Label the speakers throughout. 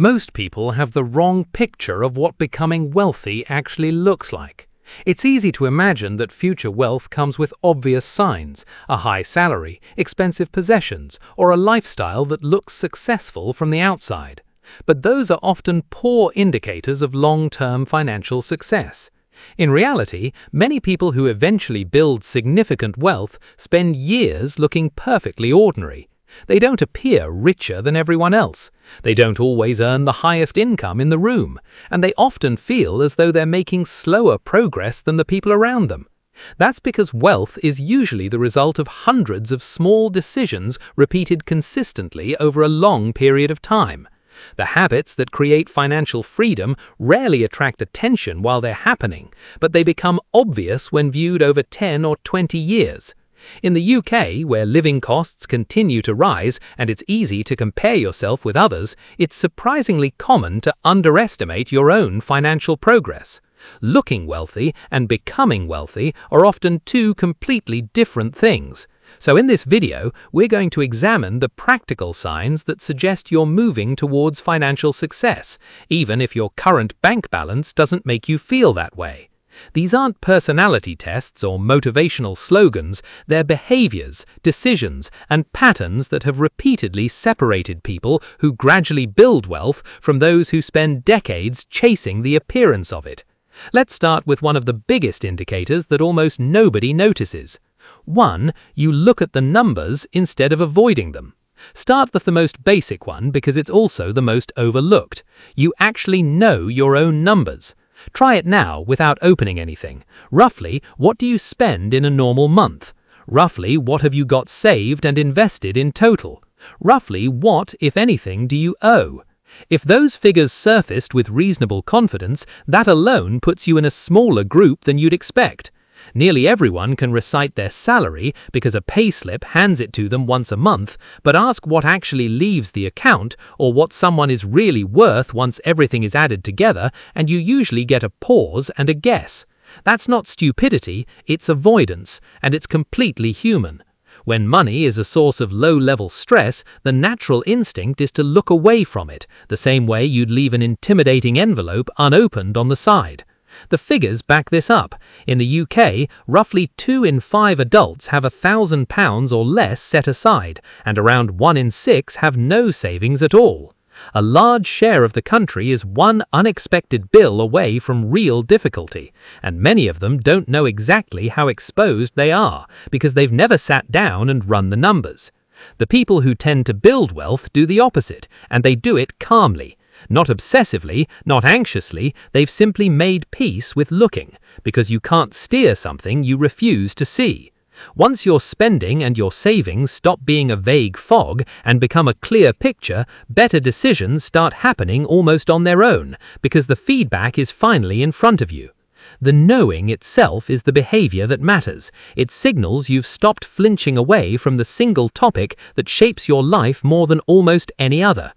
Speaker 1: Most people have the wrong picture of what becoming wealthy actually looks like. It's easy to imagine that future wealth comes with obvious signs, a high salary, expensive possessions, or a lifestyle that looks successful from the outside. But those are often poor indicators of long-term financial success. In reality, many people who eventually build significant wealth spend years looking perfectly ordinary. They don't appear richer than everyone else. They don't always earn the highest income in the room, and they often feel as though they're making slower progress than the people around them. That's because wealth is usually the result of hundreds of small decisions repeated consistently over a long period of time. The habits that create financial freedom rarely attract attention while they're happening, but they become obvious when viewed over 10 or 20 years. In the UK, where living costs continue to rise and it's easy to compare yourself with others, it's surprisingly common to underestimate your own financial progress. Looking wealthy and becoming wealthy are often two completely different things. So in this video, we're going to examine the practical signs that suggest you're moving towards financial success, even if your current bank balance doesn't make you feel that way. These aren't personality tests or motivational slogans, they're behaviors, decisions, and patterns that have repeatedly separated people who gradually build wealth from those who spend decades chasing the appearance of it. Let's start with one of the biggest indicators that almost nobody notices. 1. You look at the numbers instead of avoiding them. Start with the most basic one because it's also the most overlooked. You actually know your own numbers. Try it now without opening anything. Roughly, what do you spend in a normal month? Roughly, what have you got saved and invested in total? Roughly, what, if anything, do you owe? If those figures surfaced with reasonable confidence, that alone puts you in a smaller group than you'd expect. Nearly everyone can recite their salary because a payslip hands it to them once a month, but ask what actually leaves the account or what someone is really worth once everything is added together, and you usually get a pause and a guess. That's not stupidity, it's avoidance, and it's completely human. When money is a source of low-level stress, the natural instinct is to look away from it, the same way you'd leave an intimidating envelope unopened on the side. The figures back this up. In the UK, roughly 2 in 5 adults have £1,000 or less set aside, and around 1 in 6 have no savings at all. A large share of the country is one unexpected bill away from real difficulty, and many of them don't know exactly how exposed they are, because they've never sat down and run the numbers. The people who tend to build wealth do the opposite, and they do it calmly. Not obsessively, not anxiously, they've simply made peace with looking, because you can't steer something you refuse to see. Once your spending and your savings stop being a vague fog and become a clear picture, better decisions start happening almost on their own, because the feedback is finally in front of you. The knowing itself is the behavior that matters. It signals you've stopped flinching away from the single topic that shapes your life more than almost any other.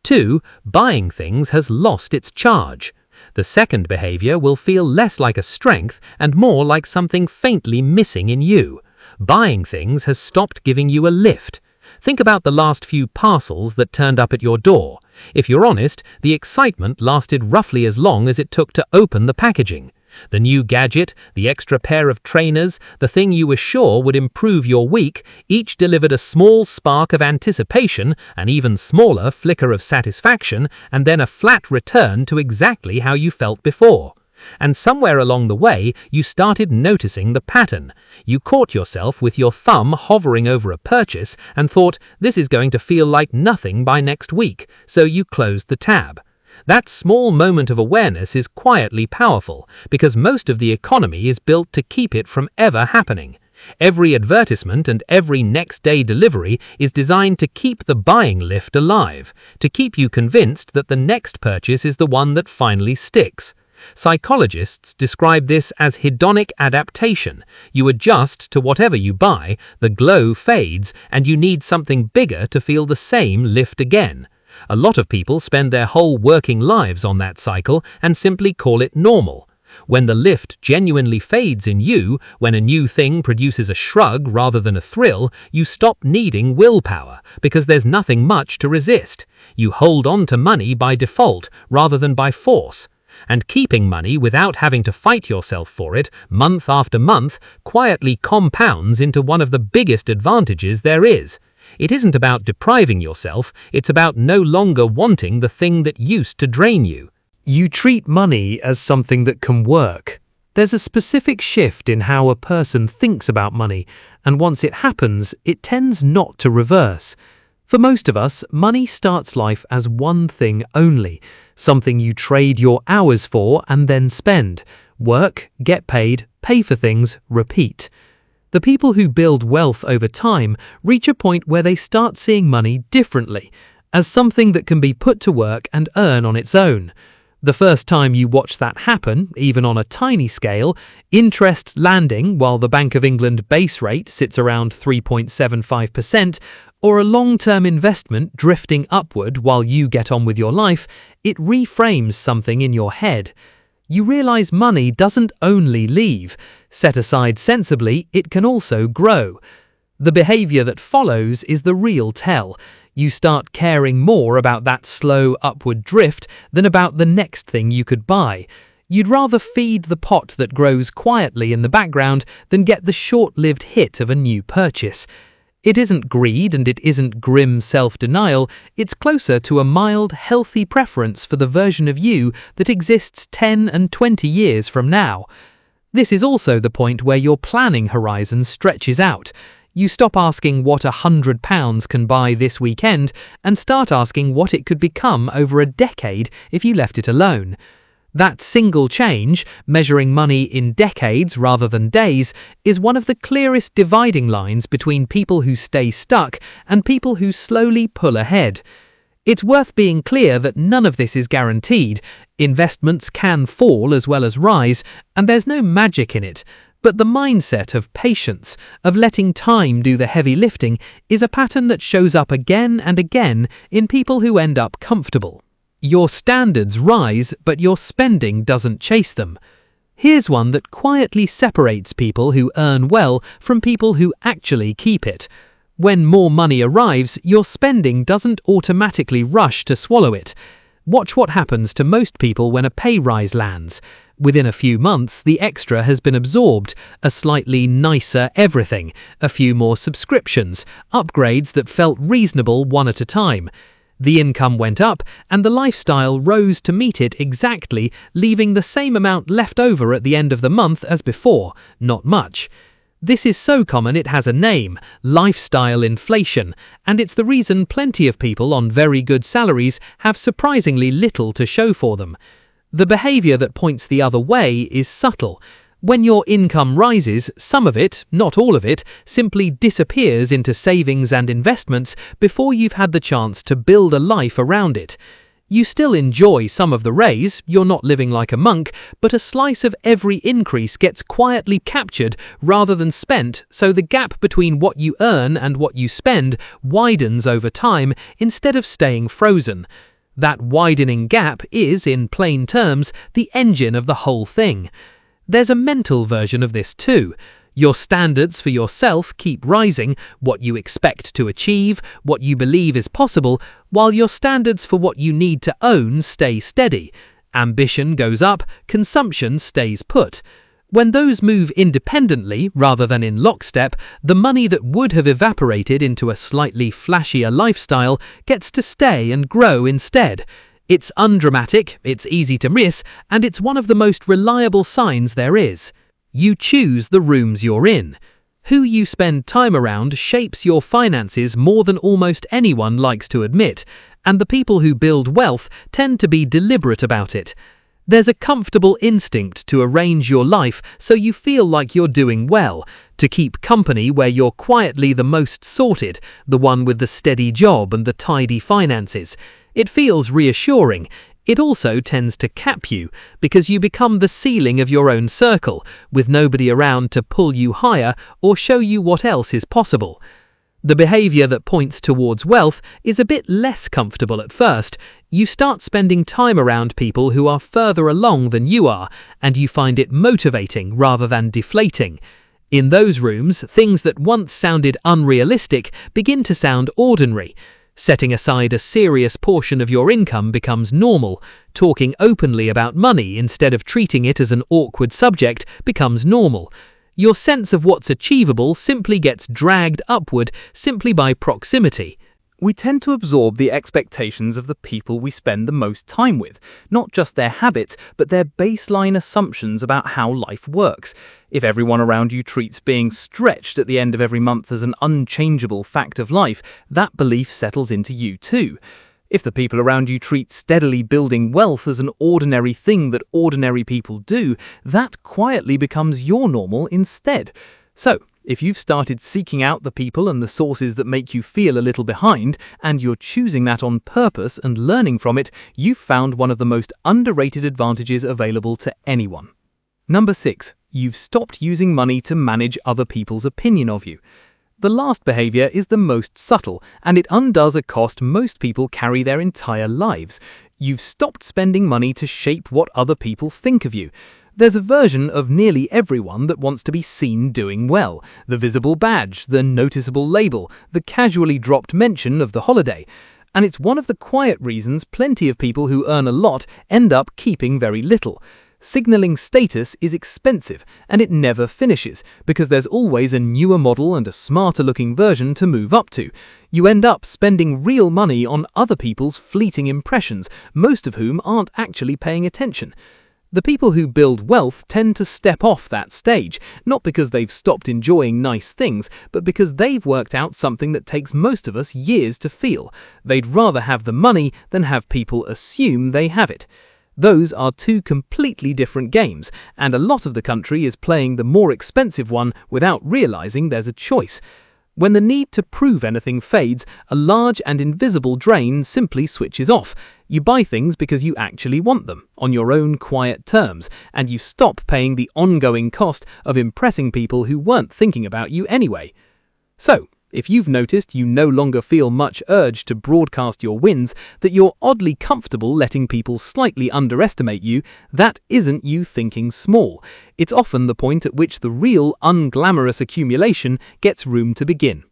Speaker 1: 2. Buying things has lost its charge. The second behavior will feel less like a strength and more like something faintly missing in you. Buying things has stopped giving you a lift. Think about the last few parcels that turned up at your door. If you're honest, the excitement lasted roughly as long as it took to open the packaging. The new gadget, the extra pair of trainers, the thing you were sure would improve your week, each delivered a small spark of anticipation, an even smaller flicker of satisfaction, and then a flat return to exactly how you felt before. And somewhere along the way, you started noticing the pattern. You caught yourself with your thumb hovering over a purchase and thought, this is going to feel like nothing by next week, so you closed the tab. That small moment of awareness is quietly powerful, because most of the economy is built to keep it from ever happening. Every advertisement and every next-day delivery is designed to keep the buying lift alive, to keep you convinced that the next purchase is the one that finally sticks. Psychologists describe this as hedonic adaptation. You adjust to whatever you buy, the glow fades, and you need something bigger to feel the same lift again. A lot of people spend their whole working lives on that cycle and simply call it normal. When the lift genuinely fades in you, when a new thing produces a shrug rather than a thrill, you stop needing willpower, because there's nothing much to resist. You hold on to money by default rather than by force. And keeping money without having to fight yourself for it, month after month, quietly compounds into one of the biggest advantages there is. It isn't about depriving yourself, it's about no longer wanting the thing that used to drain you. You treat money as something that can work. There's a specific shift in how a person thinks about money, and once it happens, it tends not to reverse. For most of us, money starts life as one thing only, something you trade your hours for and then spend. Work, get paid, pay for things, repeat. The people who build wealth over time reach a point where they start seeing money differently, as something that can be put to work and earn on its own. The first time you watch that happen, even on a tiny scale, interest landing while the Bank of England base rate sits around 3.75%, or a long-term investment drifting upward while you get on with your life, it reframes something in your head. You realize money doesn't only leave. Set aside sensibly, it can also grow. The behavior that follows is the real tell. You start caring more about that slow upward drift than about the next thing you could buy. You'd rather feed the pot that grows quietly in the background than get the short-lived hit of a new purchase. It isn't greed and it isn't grim self-denial, it's closer to a mild, healthy preference for the version of you that exists 10 and 20 years from now. This is also the point where your planning horizon stretches out. You stop asking what £100 can buy this weekend and start asking what it could become over a decade if you left it alone. That single change, measuring money in decades rather than days, is one of the clearest dividing lines between people who stay stuck and people who slowly pull ahead. It's worth being clear that none of this is guaranteed. Investments can fall as well as rise, and there's no magic in it. But the mindset of patience, of letting time do the heavy lifting, is a pattern that shows up again and again in people who end up comfortable. Your standards rise, but your spending doesn't chase them. Here's one that quietly separates people who earn well from people who actually keep it. When more money arrives, your spending doesn't automatically rush to swallow it. Watch what happens to most people when a pay rise lands. Within a few months, the extra has been absorbed, a slightly nicer everything, a few more subscriptions, upgrades that felt reasonable one at a time. The income went up, and the lifestyle rose to meet it exactly, leaving the same amount left over at the end of the month as before, not much. This is so common it has a name, lifestyle inflation, and it's the reason plenty of people on very good salaries have surprisingly little to show for them. The behavior that points the other way is subtle. When your income rises, some of it, not all of it, simply disappears into savings and investments before you've had the chance to build a life around it. You still enjoy some of the raise, you're not living like a monk, but a slice of every increase gets quietly captured rather than spent, so the gap between what you earn and what you spend widens over time instead of staying frozen. That widening gap is, in plain terms, the engine of the whole thing. There's a mental version of this too. Your standards for yourself keep rising, what you expect to achieve, what you believe is possible, while your standards for what you need to own stay steady. Ambition goes up, consumption stays put. When those move independently rather than in lockstep, the money that would have evaporated into a slightly flashier lifestyle gets to stay and grow instead. It's undramatic, it's easy to miss, and it's one of the most reliable signs there is. You choose the rooms you're in. Who you spend time around shapes your finances more than almost anyone likes to admit, and the people who build wealth tend to be deliberate about it. There's a comfortable instinct to arrange your life so you feel like you're doing well, to keep company where you're quietly the most sorted, the one with the steady job and the tidy finances. It feels reassuring. It also tends to cap you, because you become the ceiling of your own circle, with nobody around to pull you higher or show you what else is possible. The behavior that points towards wealth is a bit less comfortable at first. You start spending time around people who are further along than you are, and you find it motivating rather than deflating. In those rooms, things that once sounded unrealistic begin to sound ordinary. Setting aside a serious portion of your income becomes normal. Talking openly about money instead of treating it as an awkward subject becomes normal. Your sense of what's achievable simply gets dragged upward simply by proximity.
Speaker 2: We tend to absorb the expectations of the people we spend the most time with, not just their habits, but their baseline assumptions about how life works. If everyone around you treats being stretched at the end of every month as an unchangeable fact of life, that belief settles into you too. If the people around you treat steadily building wealth as an ordinary thing that ordinary people do, that quietly becomes your normal instead. So, if you've started seeking out the people and the sources that make you feel a little behind, and you're choosing that on purpose and learning from it, you've found one of the most underrated advantages available to anyone. Number 6. You've stopped using money to manage other people's opinion of you. The last behavior is the most subtle, and it undoes a cost most people carry their entire lives. You've stopped spending money to shape what other people think of you. There's a version of nearly everyone that wants to be seen doing well. The visible badge, the noticeable label, the casually dropped mention of the holiday. And it's one of the quiet reasons plenty of people who earn a lot end up keeping very little. Signaling status is expensive, and it never finishes, because there's always a newer model and a smarter-looking version to move up to. You end up spending real money on other people's fleeting impressions, most of whom aren't actually paying attention. The people who build wealth tend to step off that stage, not because they've stopped enjoying nice things, but because they've worked out something that takes most of us years to feel. They'd rather have the money than have people assume they have it. Those are two completely different games, and a lot of the country is playing the more expensive one without realizing there's a choice. When the need to prove anything fades, a large and invisible drain simply switches off. You buy things because you actually want them, on your own quiet terms, and you stop paying the ongoing cost of impressing people who weren't thinking about you anyway. So, if you've noticed you no longer feel much urge to broadcast your wins, that you're oddly comfortable letting people slightly underestimate you, that isn't you thinking small. It's often the point at which the real, unglamorous accumulation gets room to begin.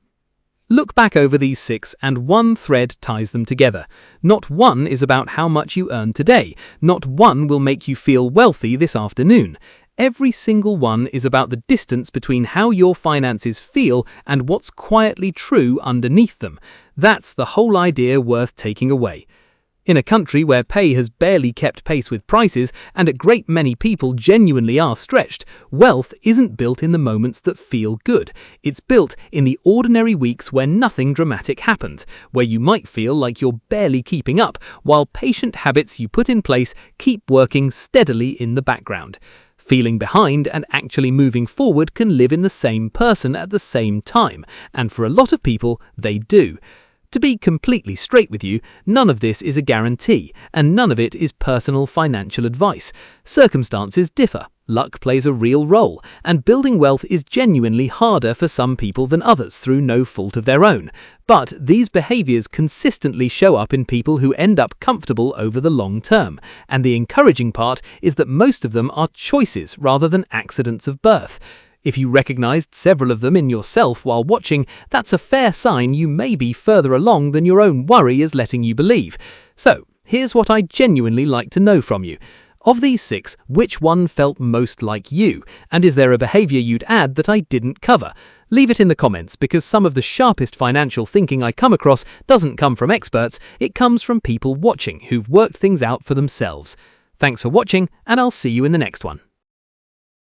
Speaker 2: Look back over these 6 and one thread ties them together. Not one is about how much you earn today. Not one will make you feel wealthy this afternoon. Every single one is about the distance between how your finances feel and what's quietly true underneath them. That's the whole idea worth taking away. In a country where pay has barely kept pace with prices and a great many people genuinely are stretched, wealth isn't built in the moments that feel good. It's built in the ordinary weeks where nothing dramatic happens, where you might feel like you're barely keeping up, while patient habits you put in place keep working steadily in the background. Feeling behind and actually moving forward can live in the same person at the same time, and for a lot of people, they do. To be completely straight with you, none of this is a guarantee, and none of it is personal financial advice. Circumstances differ, luck plays a real role, and building wealth is genuinely harder for some people than others through no fault of their own. But these behaviors consistently show up in people who end up comfortable over the long term, and the encouraging part is that most of them are choices rather than accidents of birth. If you recognized several of them in yourself while watching, that's a fair sign you may be further along than your own worry is letting you believe. So, here's what I'd genuinely like to know from you. Of these 6, which one felt most like you? And is there a behavior you'd add that I didn't cover? Leave it in the comments, because some of the sharpest financial thinking I come across doesn't come from experts, it comes from people watching who've worked things out for themselves. Thanks for watching, and I'll see you in the next one.